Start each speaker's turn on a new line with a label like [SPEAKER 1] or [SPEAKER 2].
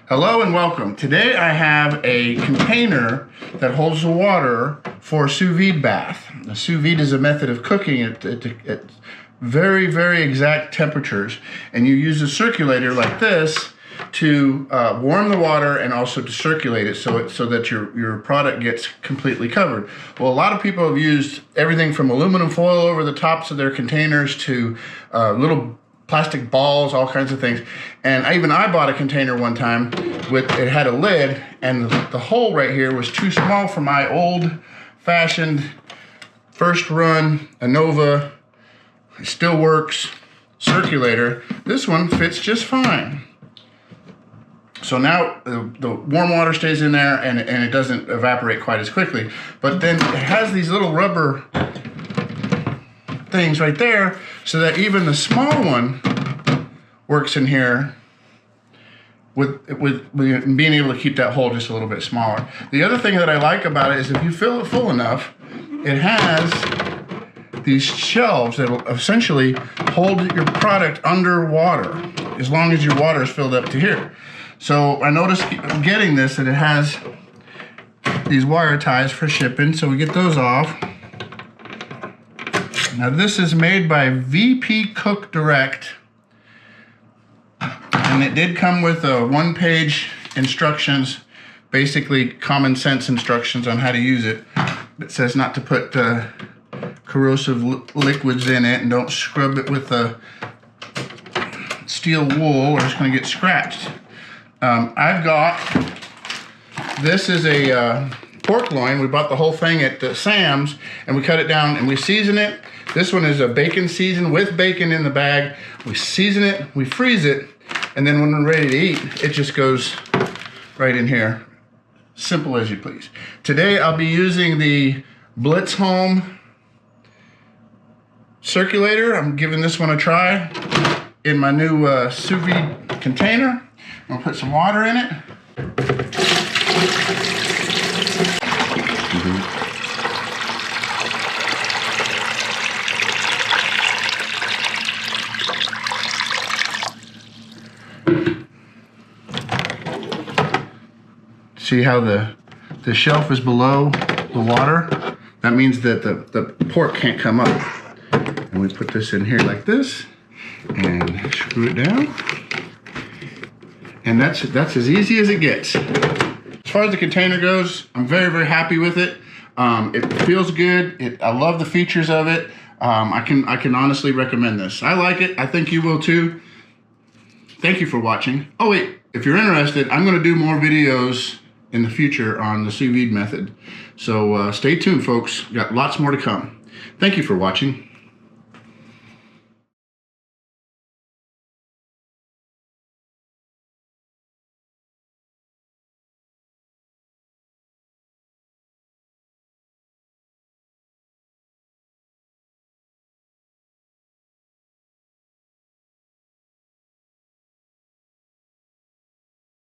[SPEAKER 1] Hello and welcome. Today I have a container that holds the water for a sous vide bath. A sous vide is a method of cooking at very, very exact temperatures, and you use a circulator like this to warm the water and also to circulate it so that your product gets completely covered. Well, a lot of people have used everything from aluminum foil over the tops of their containers to little plastic balls, all kinds of things. And I bought a container one time it had a lid, and the hole right here was too small for my old-fashioned first run Anova, it still works, circulator. This one fits just fine. So now the warm water stays in there and it doesn't evaporate quite as quickly. But then it has these little rubber things right there so that even the small one works in here with being able to keep that hole just a little bit smaller. The other thing that I like about it is if you fill it full enough, it has these shelves that will essentially hold your product underwater as long as your water is filled up to here. So I noticed getting this that it has these wire ties for shipping, so we get those off. Now this is made by VP Cook Direct, and it did come with a one-page instructions, basically common sense instructions on how to use it. It says not to put corrosive liquids in it, and don't scrub it with steel wool or it's going to get scratched. I've got, this is a pork loin. We bought the whole thing at Sam's, and we cut it down and we season it. This one is a bacon season with bacon in the bag. We season it, we freeze it, and then when we're ready to eat, it just goes right in here. Simple as you please. Today I'll be using the Blitz Home circulator. I'm giving this one a try in my new sous vide container. I'm gonna put some water in it. See how the shelf is below the water? That means that the pork can't come up. And we put this in here like this and screw it down. And that's as easy as it gets. As far as the container goes, I'm very, very happy with it. It feels good. I love the features of it. I can honestly recommend this. I like it. I think you will too. Thank you for watching. Oh wait, if you're interested, I'm going to do more videos in the future on the sous vide method. So stay tuned, folks. Got lots more to come. Thank you for watching.